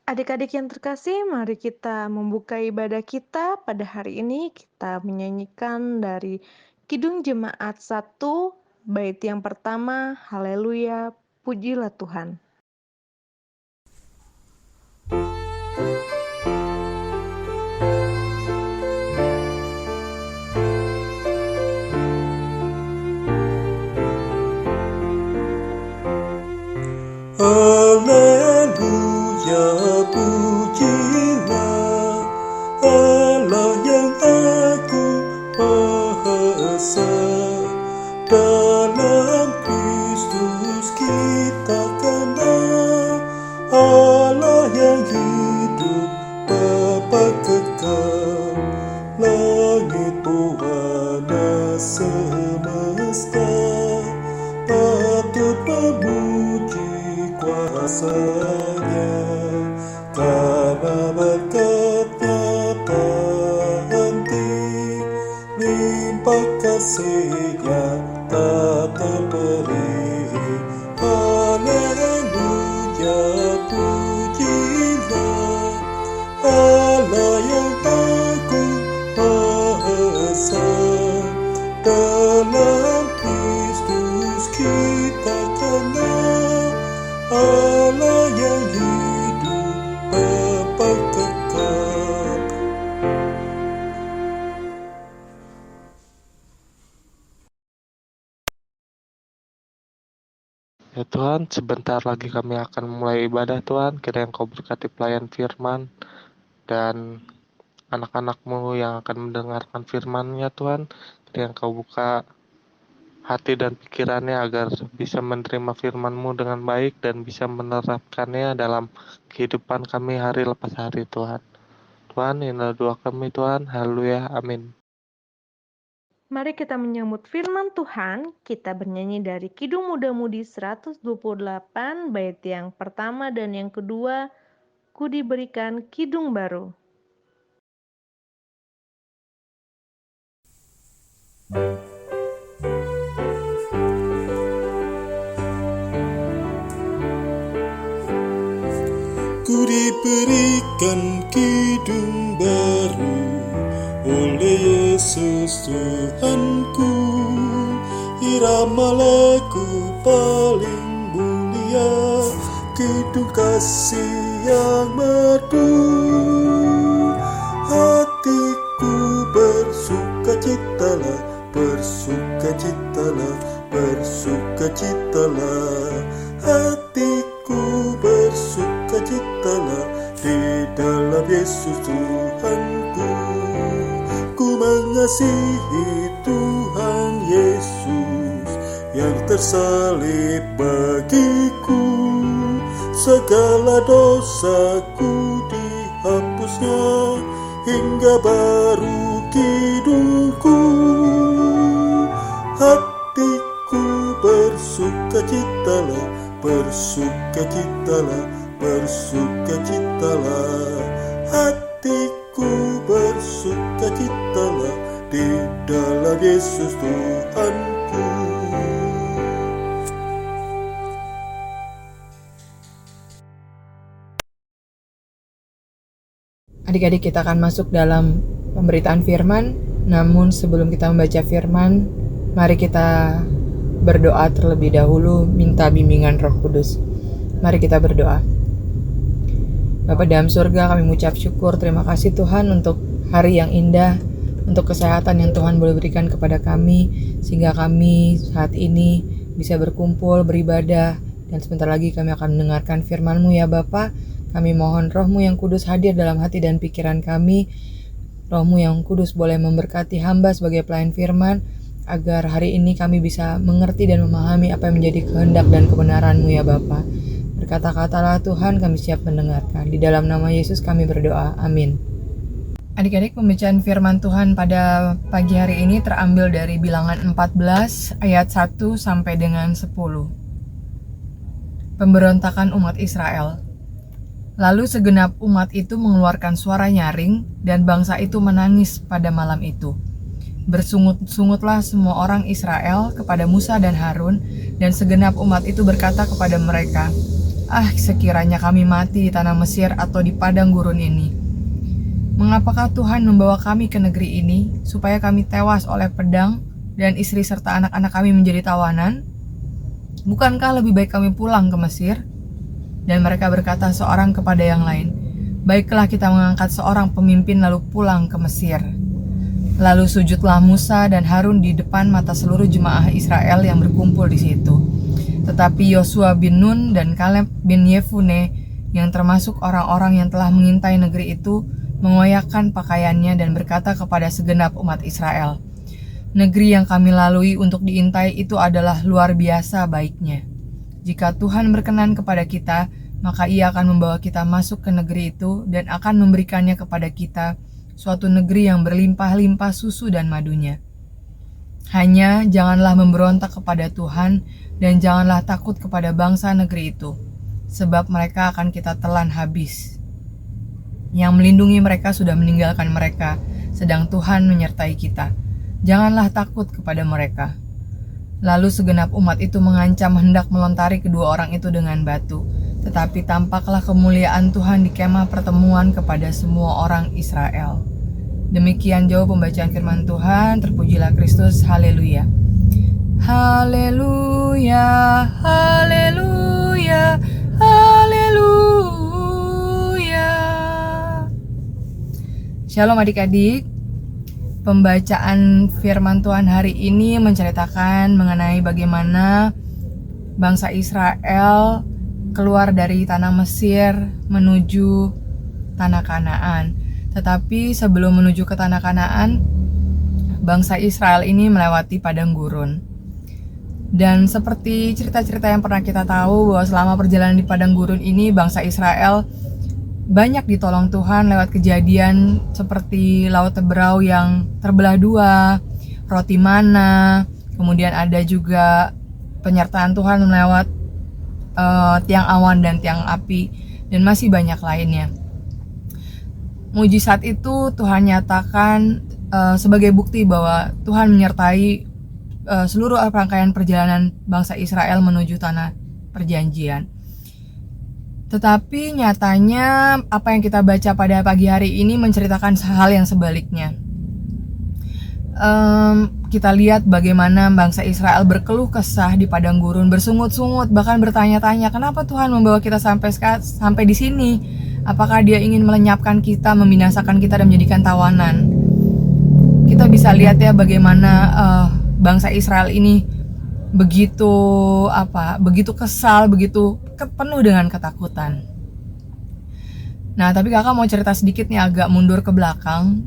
Adik-adik yang terkasih, mari kita membuka ibadah kita pada hari ini. Kita menyanyikan dari Kidung Jemaat 1, bait yang pertama, Haleluya, pujilah Tuhan. Haleluya, pujilah Allah yang agung Maha Esa. Dalam Kristus kita kenal Allah yang hidup Bapa kekal. Langit pewarna semesta patut memuji kuasanya, karena berkatnya tak henti, limpah kasihnya tak terperi. Haleluya, pujilah Allah yang agung Maha Esa. Dalam Kristus kita kenal Allah yang hidup Bapa kekal. Ya Tuhan, sebentar lagi kami akan mulai ibadah Tuhan. Kiranya Engkau berkati pelayan firman dan anak-anak-Mu yang akan mendengarkan firman-Nya Tuhan. Kiranya Engkau buka hati dan pikirannya agar bisa menerima firman-Mu dengan baik dan bisa menerapkannya dalam kehidupan kami hari lepas hari Tuhan. Tuhan, inilah doa kami Tuhan. Haleluya, amin. Mari kita menyambut firman Tuhan. Kita bernyanyi dari Kidung Muda Mudi 128, bait yang pertama dan yang kedua, Ku diberikan kidung baru. Ku diberikan kidung baru oleh Yesus Tuhanku, irama lagu paling mulia, kidung kasih yang merdu. Hatiku bersukacitalah, bersukacitalah, bersukacitalah. Hatiku bersukacitalah di dalam Yesus Tuhanku. Ku mengasihi Tuhan Yesus yang tersalib bagiku. Segala dosaku dihapusnya, hingga baru hidupku. Hatiku bersukacitalah, bersukacitalah, bersukacitalah. Hatiku bersukacitalah di dalam Yesus Tuhanku. Adik-adik, kita akan masuk dalam pemberitaan firman. Namun sebelum kita membaca firman, mari kita berdoa terlebih dahulu, minta bimbingan Roh Kudus. Mari kita berdoa. Bapa dalam surga, kami mengucap syukur, terima kasih Tuhan untuk hari yang indah, untuk kesehatan yang Tuhan boleh berikan kepada kami, sehingga kami saat ini bisa berkumpul, beribadah, dan sebentar lagi kami akan mendengarkan firman-Mu ya Bapa. Kami mohon Roh-Mu yang kudus hadir dalam hati dan pikiran kami. Roh-Mu yang kudus boleh memberkati hamba sebagai pelayan firman, agar hari ini kami bisa mengerti dan memahami apa yang menjadi kehendak dan kebenaran-Mu ya Bapa. Berkata-katalah Tuhan, kami siap mendengarkan. Di dalam nama Yesus kami berdoa, amin. Adik-adik, pembacaan firman Tuhan pada pagi hari ini terambil dari Bilangan 14 ayat 1 sampai dengan 10. Pemberontakan umat Israel. Lalu segenap umat itu mengeluarkan suara nyaring, dan bangsa itu menangis pada malam itu. Bersungut-sungutlah semua orang Israel kepada Musa dan Harun, dan segenap umat itu berkata kepada mereka, Sekiranya kami mati di tanah Mesir atau di padang gurun ini. Mengapakah Tuhan membawa kami ke negeri ini, supaya kami tewas oleh pedang dan istri serta anak-anak kami menjadi tawanan? Bukankah lebih baik kami pulang ke Mesir?" Dan mereka berkata seorang kepada yang lain, "Baiklah, kita mengangkat seorang pemimpin lalu pulang ke Mesir." Lalu sujudlah Musa dan Harun di depan mata seluruh jemaah Israel yang berkumpul di situ. Tetapi Yosua bin Nun dan Kaleb bin Yefune, yang termasuk orang-orang yang telah mengintai negeri itu, mengoyakkan pakaiannya dan berkata kepada segenap umat Israel, "Negeri yang kami lalui untuk diintai itu adalah luar biasa baiknya. Jika Tuhan berkenan kepada kita, maka Ia akan membawa kita masuk ke negeri itu dan akan memberikannya kepada kita, suatu negeri yang berlimpah-limpah susu dan madunya. Hanya janganlah memberontak kepada Tuhan dan janganlah takut kepada bangsa negeri itu, sebab mereka akan kita telan habis. Yang melindungi mereka sudah meninggalkan mereka, sedang Tuhan menyertai kita. Janganlah takut kepada mereka." Lalu segenap umat itu mengancam hendak melontari kedua orang itu dengan batu. Tetapi tampaklah kemuliaan Tuhan di kemah pertemuan kepada semua orang Israel. Demikian jauh pembacaan firman Tuhan. Terpujilah Kristus. Haleluya. Haleluya, haleluya, haleluya. Shalom adik-adik. Pembacaan firman Tuhan hari ini menceritakan mengenai bagaimana bangsa Israel keluar dari tanah Mesir menuju tanah Kanaan. Tetapi sebelum menuju ke tanah Kanaan, bangsa Israel ini melewati padang gurun. Dan seperti cerita-cerita yang pernah kita tahu bahwa selama perjalanan di padang gurun ini, bangsa Israel banyak ditolong Tuhan lewat kejadian seperti laut Teberau yang terbelah dua, roti mana, kemudian ada juga penyertaan Tuhan lewat tiang awan dan tiang api, dan masih banyak lainnya. Mujizat itu Tuhan nyatakan sebagai bukti bahwa Tuhan menyertai seluruh rangkaian perjalanan bangsa Israel menuju tanah perjanjian. Tetapi nyatanya apa yang kita baca pada pagi hari ini menceritakan hal yang sebaliknya. Kita lihat bagaimana bangsa Israel berkeluh kesah di padang gurun, bersungut-sungut, bahkan bertanya-tanya, kenapa Tuhan membawa kita sampai di sini? Apakah Dia ingin melenyapkan kita, membinasakan kita dan menjadikan tawanan? Kita bisa lihat ya bagaimana bangsa Israel ini begitu kesal, begitu penuh dengan ketakutan. Nah, tapi kakak mau cerita sedikit nih, agak mundur ke belakang.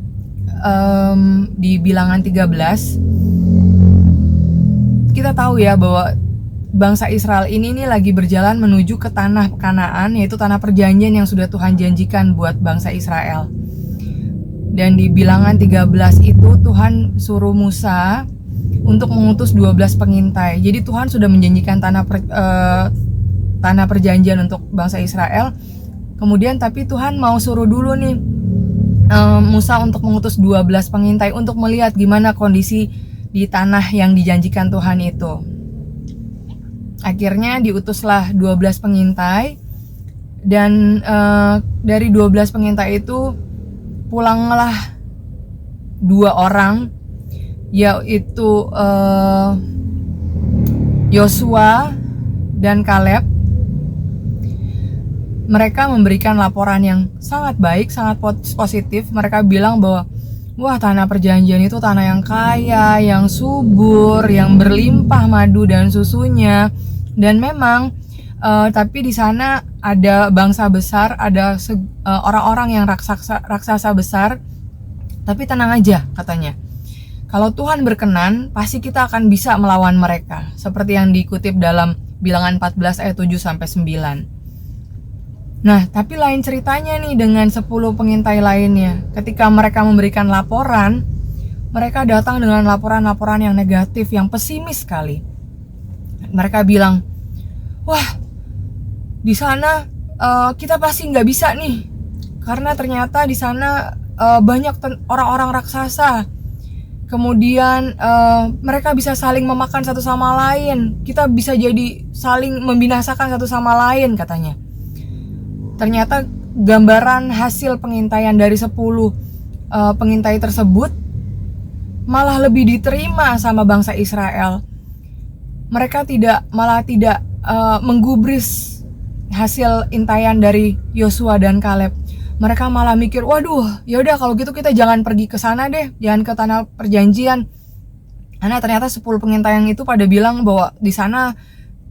Di Bilangan 13 kita tahu ya bahwa bangsa Israel ini nih lagi berjalan menuju ke tanah Kanaan, yaitu tanah perjanjian yang sudah Tuhan janjikan buat bangsa Israel. Dan di Bilangan 13 itu Tuhan suruh Musa untuk mengutus 12 pengintai. Jadi Tuhan sudah menjanjikan tanah perjanjian untuk bangsa Israel. Kemudian tapi Tuhan mau suruh dulu nih Musa untuk mengutus 12 pengintai untuk melihat gimana kondisi di tanah yang dijanjikan Tuhan itu. Akhirnya diutuslah 12 pengintai, dan dari 12 pengintai itu pulanglah 2 orang, yaitu Yosua dan Kaleb. Mereka memberikan laporan yang sangat baik, sangat positif. Mereka bilang bahwa wah, tanah perjanjian itu tanah yang kaya, yang subur, yang berlimpah madu dan susunya. Dan memang tapi di sana ada bangsa besar, ada orang-orang yang raksasa besar. Tapi tenang aja katanya. Kalau Tuhan berkenan, pasti kita akan bisa melawan mereka. Seperti yang dikutip dalam Bilangan 14 ayat 7 sampai 9. Nah, tapi lain ceritanya nih dengan 10 pengintai lainnya. Ketika mereka memberikan laporan, mereka datang dengan laporan-laporan yang negatif, yang pesimis sekali. Mereka bilang, wah, di sana kita pasti nggak bisa nih, karena ternyata di sana banyak orang-orang raksasa. Kemudian mereka bisa saling memakan satu sama lain. Kita bisa jadi saling membinasakan satu sama lain katanya. Ternyata gambaran hasil pengintaian dari 10 pengintai tersebut malah lebih diterima sama bangsa Israel. Mereka malah tidak menggubris hasil intaian dari Yosua dan Kaleb. Mereka malah mikir, waduh, yaudah kalau gitu kita jangan pergi ke sana deh, jangan ke tanah perjanjian. Karena ternyata 10 pengintaian itu pada bilang bahwa di sana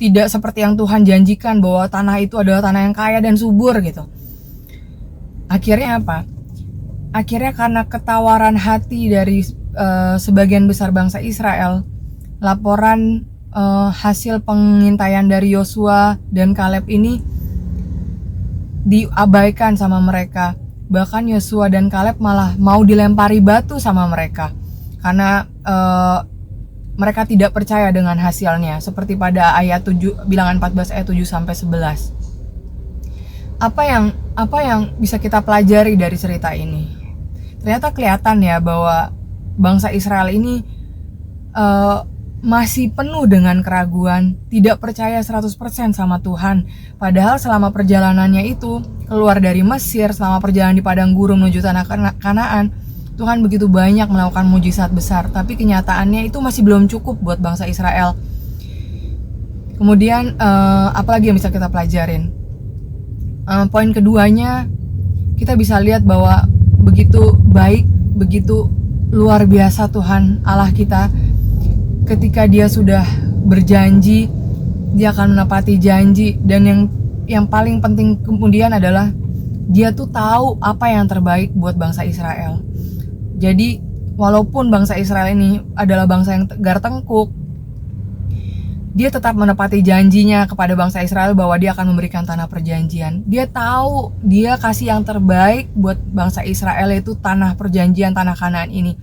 tidak seperti yang Tuhan janjikan, bahwa tanah itu adalah tanah yang kaya dan subur gitu. Akhirnya apa? Akhirnya karena ketawaran hati dari sebagian besar bangsa Israel, laporan hasil pengintaian dari Yosua dan Kaleb ini diabaikan sama mereka. Bahkan Yosua dan Kaleb malah mau dilempari batu sama mereka karena mereka tidak percaya dengan hasilnya, seperti pada ayat 7, bilangan 14 ayat 7 sampai 11. Apa yang bisa kita pelajari dari cerita ini? Ternyata kelihatan ya bahwa bangsa Israel ini masih penuh dengan keraguan, tidak percaya 100% sama Tuhan. Padahal selama perjalanannya itu, keluar dari Mesir, selama perjalanan di padang gurun menuju tanah Kanaan, Tuhan begitu banyak melakukan mujizat besar, tapi kenyataannya itu masih belum cukup buat bangsa Israel. Kemudian apalagi yang bisa kita pelajarin? Poin keduanya, kita bisa lihat bahwa begitu baik, begitu luar biasa Tuhan Allah kita. Ketika dia sudah berjanji, dia akan menepati janji. Dan yang paling penting kemudian adalah dia tuh tahu apa yang terbaik buat bangsa Israel. Jadi walaupun bangsa Israel ini adalah bangsa yang tegar tengkuk, dia tetap menepati janjinya kepada bangsa Israel bahwa dia akan memberikan tanah perjanjian. Dia tahu dia kasih yang terbaik buat bangsa Israel, yaitu tanah perjanjian, tanah Kanaan ini.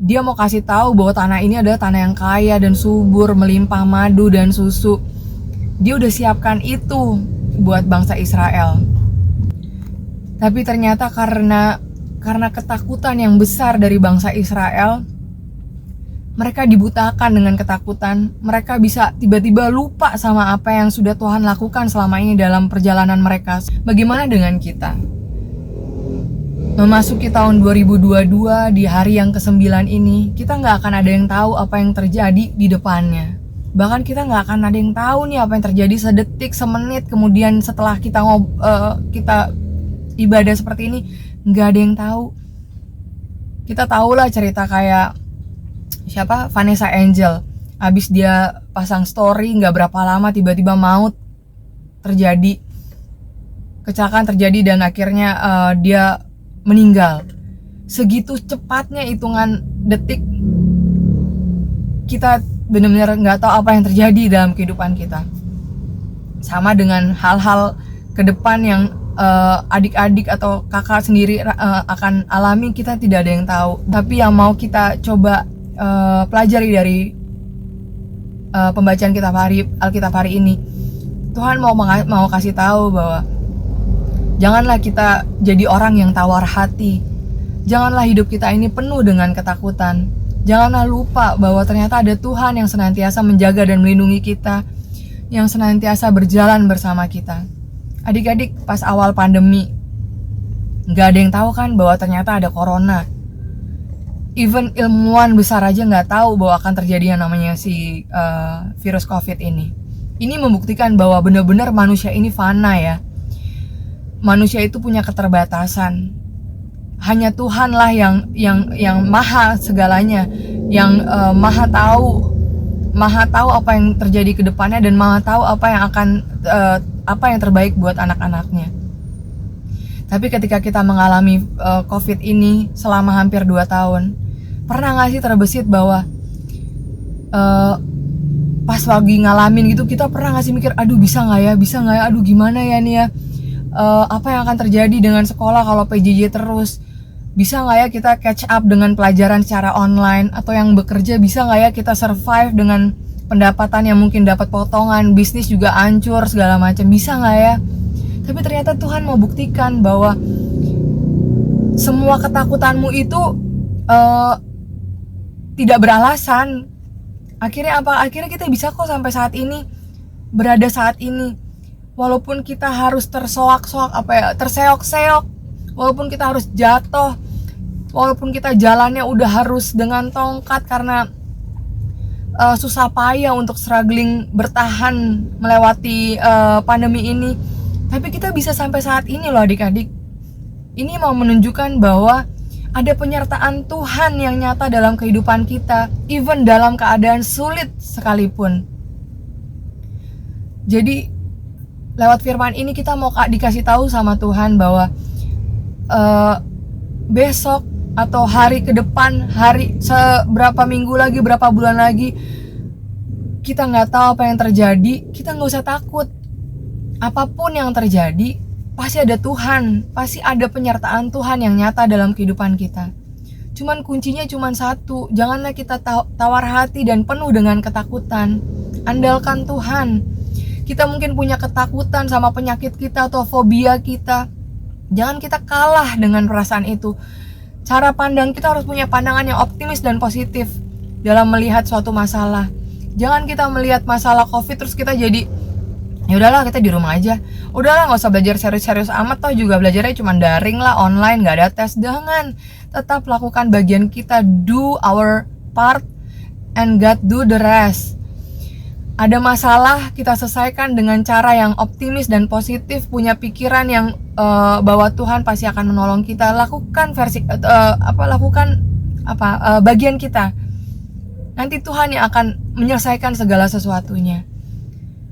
Dia mau kasih tahu bahwa tanah ini adalah tanah yang kaya dan subur, melimpah madu dan susu. Dia udah siapkan itu buat bangsa Israel. Tapi ternyata karena ketakutan yang besar dari bangsa Israel, mereka dibutakan dengan ketakutan. Mereka bisa tiba-tiba lupa sama apa yang sudah Tuhan lakukan selama ini dalam perjalanan mereka. Bagaimana dengan kita? Memasuki tahun 2022 di hari yang ke-9 ini, kita nggak akan ada yang tahu apa yang terjadi di depannya. Bahkan kita nggak akan ada yang tahu nih apa yang terjadi sedetik, semenit kemudian setelah kita ibadah seperti ini. Nggak ada yang tahu. Kita tahulah cerita kayak Vanessa Angel. Abis dia pasang story nggak berapa lama tiba-tiba maut terjadi, kecelakaan terjadi dan akhirnya dia meninggal. Segitu cepatnya hitungan detik, kita benar-benar nggak tahu apa yang terjadi dalam kehidupan kita. Sama dengan hal-hal ke depan yang adik-adik atau kakak sendiri akan alami, kita tidak ada yang tahu. Tapi yang mau kita coba pelajari dari pembacaan Alkitab hari ini, Tuhan mau kasih tahu bahwa janganlah kita jadi orang yang tawar hati. Janganlah hidup kita ini penuh dengan ketakutan. Janganlah lupa bahwa ternyata ada Tuhan yang senantiasa menjaga dan melindungi kita, yang senantiasa berjalan bersama kita. Adik-adik, pas awal pandemi, gak ada yang tahu kan bahwa ternyata ada corona. Even ilmuwan besar aja gak tahu bahwa akan terjadi yang namanya virus COVID ini. Ini membuktikan bahwa benar-benar manusia ini fana ya. Manusia itu punya keterbatasan. Hanya Tuhanlah yang maha segalanya, yang maha tahu apa yang terjadi ke depannya dan maha tahu apa yang terbaik buat anak-anaknya. Tapi ketika kita mengalami COVID ini selama hampir 2 tahun, pernah gak sih terbesit bahwa pas lagi ngalamin gitu, kita pernah gak sih mikir, aduh bisa gak ya, aduh gimana ya nih ya, apa yang akan terjadi dengan sekolah kalau PJJ terus? Bisa gak ya kita catch up dengan pelajaran secara online? Atau yang bekerja bisa gak ya kita survive dengan pendapatan yang mungkin dapat potongan, bisnis juga hancur segala macam, bisa gak ya? Tapi ternyata Tuhan mau buktikan bahwa semua ketakutanmu itu tidak beralasan. Akhirnya apa? Akhirnya kita bisa kok sampai saat ini, berada saat ini. Walaupun kita harus terseok-seok, walaupun kita harus jatuh, walaupun kita jalannya udah harus dengan tongkat karena susah payah untuk struggling bertahan melewati pandemi ini, tapi kita bisa sampai saat ini loh adik-adik. Ini mau menunjukkan bahwa ada penyertaan Tuhan yang nyata dalam kehidupan kita, even dalam keadaan sulit sekalipun. Jadi lewat firman ini kita mau dikasih tahu sama Tuhan bahwa besok atau hari ke depan, hari seberapa minggu lagi, berapa bulan lagi, kita nggak tahu apa yang terjadi. Kita nggak usah takut. Apapun yang terjadi, pasti ada Tuhan, pasti ada penyertaan Tuhan yang nyata dalam kehidupan kita. Cuman kuncinya cuman satu, janganlah kita tawar hati dan penuh dengan ketakutan. Andalkan Tuhan. Kita mungkin punya ketakutan sama penyakit kita atau fobia kita. Jangan kita kalah dengan perasaan itu. Cara pandang kita harus punya pandangan yang optimis dan positif dalam melihat suatu masalah. Jangan kita melihat masalah COVID terus kita jadi ya udahlah kita di rumah aja. Udahlah nggak usah belajar serius-serius amat, toh juga belajarnya cuma daring lah, online, nggak ada tes. Jangan, tetap lakukan bagian kita, do our part and God do the rest. Ada masalah, kita selesaikan dengan cara yang optimis dan positif, punya pikiran yang bahwa Tuhan pasti akan menolong kita. Lakukan bagian kita. Nanti Tuhan yang akan menyelesaikan segala sesuatunya.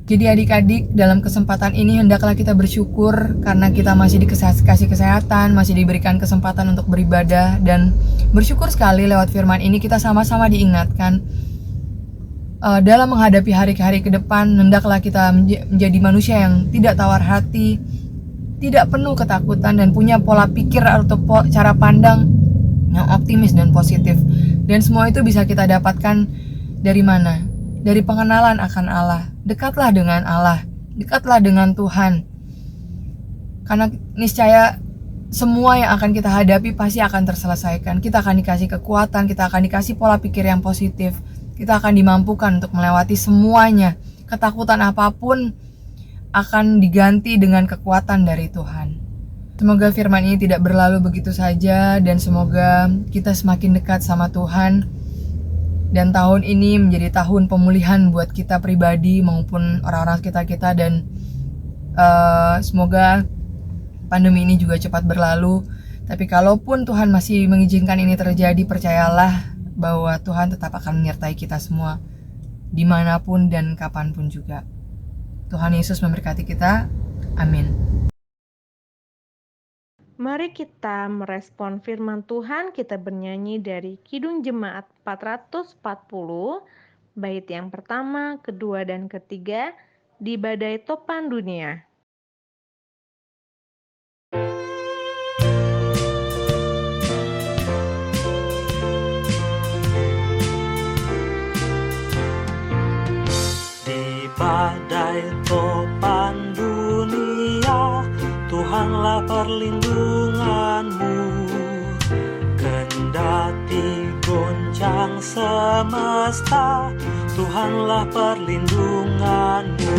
Jadi adik-adik, dalam kesempatan ini hendaklah kita bersyukur karena kita masih dikasih kesehatan, masih diberikan kesempatan untuk beribadah, dan bersyukur sekali lewat firman ini kita sama-sama diingatkan dalam menghadapi hari-hari ke depan, hendaklah kita menjadi manusia yang tidak tawar hati, tidak penuh ketakutan, dan punya pola pikir atau cara pandang yang optimis dan positif. Dan semua itu bisa kita dapatkan dari mana? Dari pengenalan akan Allah. Dekatlah dengan Allah, dekatlah dengan Tuhan. Karena niscaya semua yang akan kita hadapi pasti akan terselesaikan. Kita akan dikasih kekuatan, kita akan dikasih pola pikir yang positif. Kita akan dimampukan untuk melewati semuanya. Ketakutan apapun akan diganti dengan kekuatan dari Tuhan. Semoga firman ini tidak berlalu begitu saja, dan semoga kita semakin dekat sama Tuhan. Dan tahun ini menjadi tahun pemulihan buat kita pribadi maupun orang-orang sekitar kita. Dan semoga pandemi ini juga cepat berlalu. Tapi kalaupun Tuhan masih mengizinkan ini terjadi, percayalah bahwa Tuhan tetap akan menyertai kita semua dimanapun dan kapanpun juga. Tuhan Yesus memberkati kita. Amin. Mari kita merespon firman Tuhan. Kita bernyanyi dari Kidung Jemaat 440, bait yang pertama, kedua, dan ketiga, di badai topan dunia. Badai topan dunia, Tuhanlah perlindunganmu. Kendati goncang semesta, Tuhanlah perlindunganmu.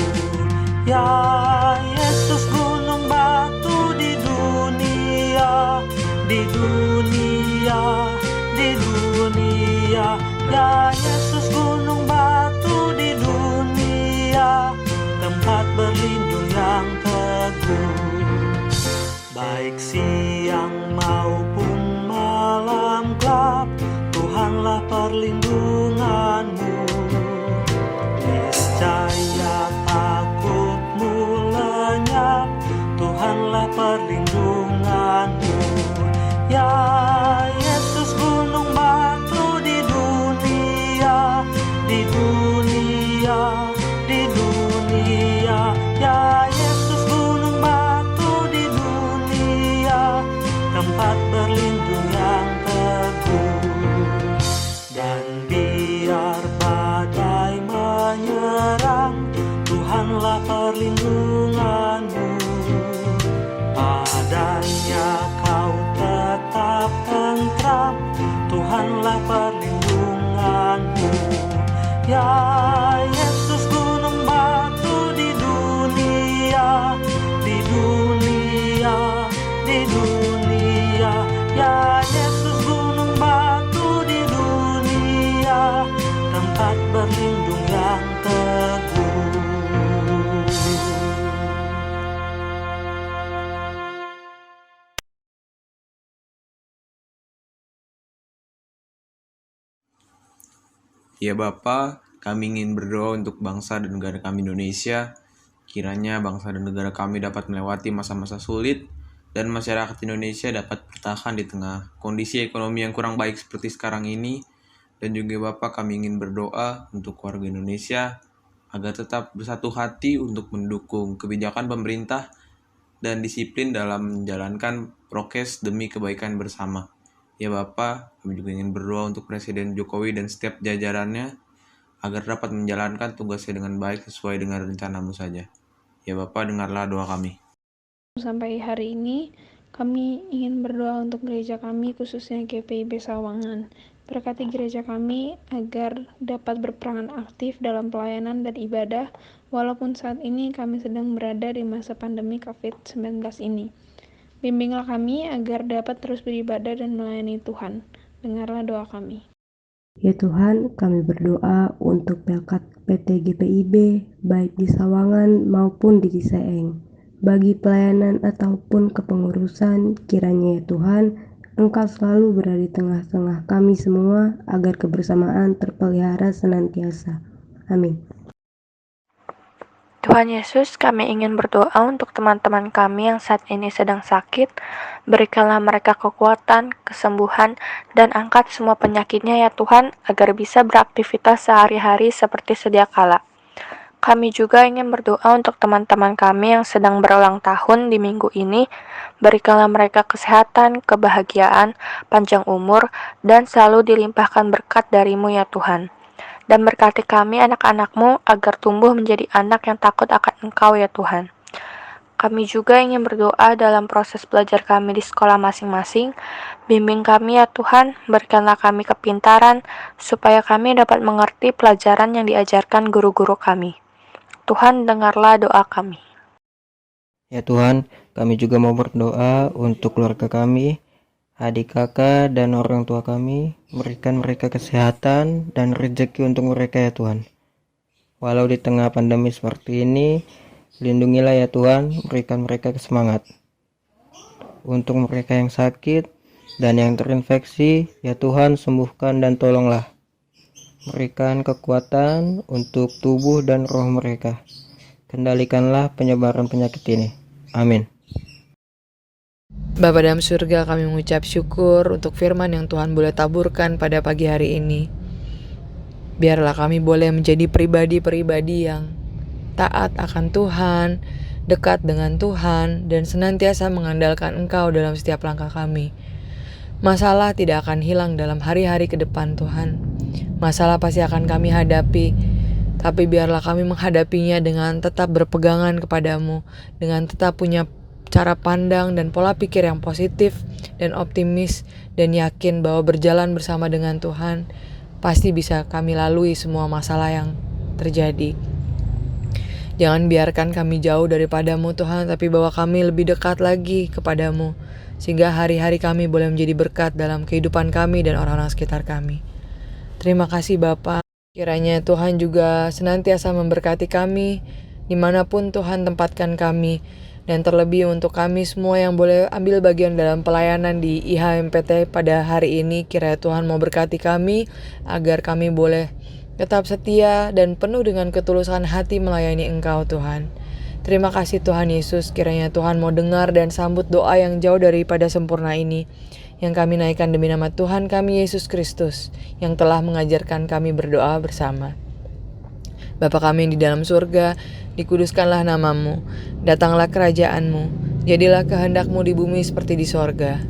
Ya Yesus, gunung batu di dunia, di dunia, di dunia. Ya Yesus, gunung batu di dunia, tempat berlindung yang teguh. Baik siang maupun malam gelap, Tuhanlah perlindunganmu. Niscaya takutmu lenyap, Tuhanlah perlindunganmu. Ya Yesus, gunung batu di dunia, di dunia, di dunia. Ya Yesus, gunung batu di dunia, tempat berlindung yang teguh. Dan Ya Bapa, kami ingin berdoa untuk bangsa dan negara kami Indonesia. Kiranya bangsa dan negara kami dapat melewati masa-masa sulit dan masyarakat Indonesia dapat bertahan di tengah kondisi ekonomi yang kurang baik seperti sekarang ini. Dan juga Bapa, kami ingin berdoa untuk warga Indonesia agar tetap bersatu hati untuk mendukung kebijakan pemerintah dan disiplin dalam menjalankan prokes demi kebaikan bersama. Ya Bapa, kami juga ingin berdoa untuk Presiden Jokowi dan setiap jajarannya agar dapat menjalankan tugasnya dengan baik sesuai dengan rencana-Mu saja. Ya Bapa, dengarlah doa kami. Sampai hari ini, kami ingin berdoa untuk gereja kami, khususnya GPIB Sawangan. Berkati gereja kami agar dapat berperan aktif dalam pelayanan dan ibadah, walaupun saat ini kami sedang berada di masa pandemi COVID-19 ini. Bimbinglah kami agar dapat terus beribadah dan melayani Tuhan. Dengarlah doa kami. Ya Tuhan, kami berdoa untuk pelkat PT GPIB, baik di Sawangan maupun di Ciseeng. Bagi pelayanan ataupun kepengurusan, kiranya ya Tuhan, Engkau selalu berada di tengah-tengah kami semua, agar kebersamaan terpelihara senantiasa. Amin. Tuhan Yesus, kami ingin berdoa untuk teman-teman kami yang saat ini sedang sakit. Berikanlah mereka kekuatan, kesembuhan, dan angkat semua penyakitnya ya Tuhan, agar bisa beraktivitas sehari-hari seperti sedia kala. Kami juga ingin berdoa untuk teman-teman kami yang sedang berulang tahun di minggu ini. Berikanlah mereka kesehatan, kebahagiaan, panjang umur, dan selalu dilimpahkan berkat dari-Mu ya Tuhan. Dan berkati kami anak-anak-Mu agar tumbuh menjadi anak yang takut akan Engkau ya Tuhan. Kami juga ingin berdoa dalam proses belajar kami di sekolah masing-masing. Bimbing kami ya Tuhan, berikanlah kami kepintaran, supaya kami dapat mengerti pelajaran yang diajarkan guru-guru kami. Tuhan, dengarlah doa kami. Ya Tuhan, kami juga mau berdoa untuk keluarga kami, adik kakak dan orang tua kami. Berikan mereka kesehatan dan rezeki untuk mereka ya Tuhan. Walau di tengah pandemi seperti ini, lindungilah ya Tuhan, berikan mereka semangat. Untuk mereka yang sakit dan yang terinfeksi, ya Tuhan sembuhkan dan tolonglah. Berikan kekuatan untuk tubuh dan roh mereka. Kendalikanlah penyebaran penyakit ini. Amin. Bapa dalam surga, kami mengucap syukur untuk firman yang Tuhan boleh taburkan pada pagi hari ini. Biarlah kami boleh menjadi pribadi-pribadi yang taat akan Tuhan, dekat dengan Tuhan, dan senantiasa mengandalkan Engkau dalam setiap langkah kami. Masalah tidak akan hilang dalam hari-hari ke depan Tuhan. Masalah pasti akan kami hadapi, tapi biarlah kami menghadapinya dengan tetap berpegangan kepadamu, dengan tetap punya cara pandang dan pola pikir yang positif dan optimis, dan yakin bahwa berjalan bersama dengan Tuhan pasti bisa kami lalui semua masalah yang terjadi. Jangan biarkan kami jauh daripadamu Tuhan, tapi bawa kami lebih dekat lagi kepadamu, sehingga hari-hari kami boleh menjadi berkat dalam kehidupan kami dan orang-orang sekitar kami. Terima kasih Bapa. Kiranya Tuhan juga senantiasa memberkati kami dimanapun Tuhan tempatkan kami, dan terlebih untuk kami semua yang boleh ambil bagian dalam pelayanan di IHMPT pada hari ini. Kiranya Tuhan mau berkati kami agar kami boleh tetap setia dan penuh dengan ketulusan hati melayani Engkau Tuhan. Terima kasih Tuhan Yesus, kiranya Tuhan mau dengar dan sambut doa yang jauh daripada sempurna ini, yang kami naikkan demi nama Tuhan kami Yesus Kristus, yang telah mengajarkan kami berdoa bersama. Bapa kami yang di dalam surga, dikuduskanlah namamu, datanglah kerajaan-Mu, jadilah kehendak-Mu di bumi seperti di sorga.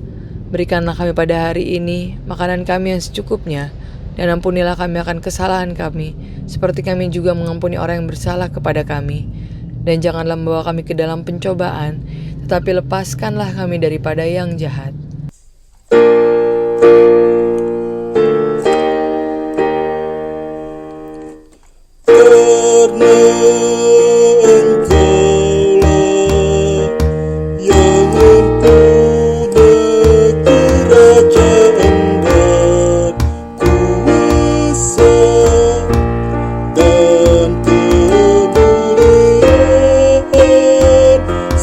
Berikanlah kami pada hari ini makanan kami yang secukupnya, dan ampunilah kami akan kesalahan kami, seperti kami juga mengampuni orang yang bersalah kepada kami. Dan janganlah membawa kami ke dalam pencobaan, tetapi lepaskanlah kami daripada yang jahat.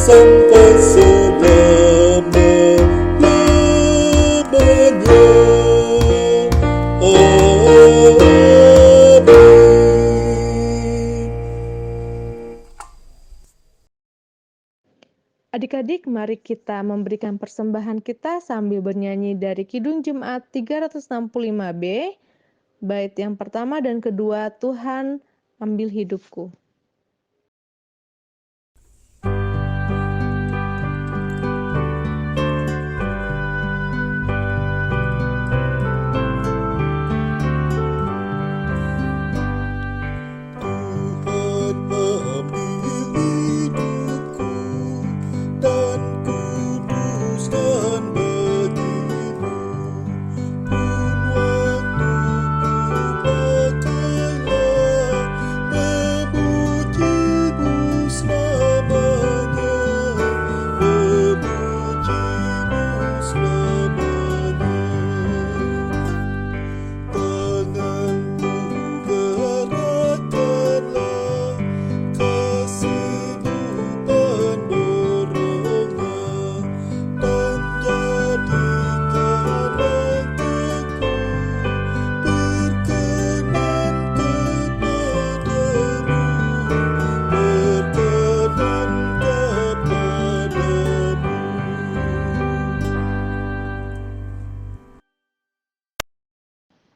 Sampai selama Adik-adik, mari kita memberikan persembahan kita sambil bernyanyi dari Kidung Jemaat 365B, bait yang pertama dan kedua, Tuhan ambil hidupku.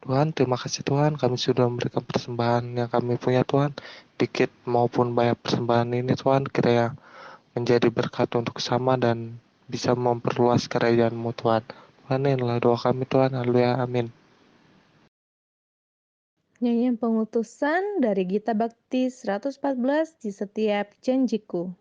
Tuhan, terima kasih Tuhan, kami sudah memberikan persembahan yang kami punya Tuhan, dikit maupun banyak persembahan ini Tuhan, kiranya menjadi berkat untuk sama dan bisa memperluas kerajaan-Mu Tuhan. Tuhan, inilah doa kami Tuhan, haleluya, amin. Nyanyian pengutusan dari Gita Bakti 114 di setiap janjiku.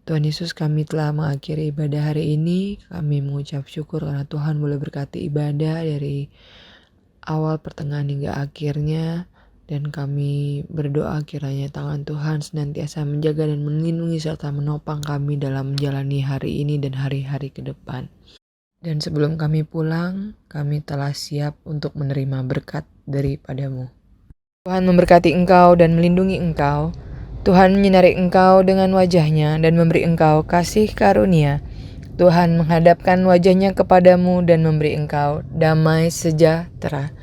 Tuhan Yesus, kami telah mengakhiri ibadah hari ini. Kami mengucap syukur karena Tuhan boleh berkati ibadah dari awal, pertengahan hingga akhirnya. Dan kami berdoa kiranya tangan Tuhan senantiasa menjaga dan melindungi serta menopang kami dalam menjalani hari ini dan hari-hari ke depan. Dan sebelum kami pulang, kami telah siap untuk menerima berkat daripadamu. Tuhan memberkati engkau dan melindungi engkau. Tuhan menyinari engkau dengan wajah-Nya dan memberi engkau kasih karunia. Tuhan menghadapkan wajah-Nya kepadamu dan memberi engkau damai sejahtera.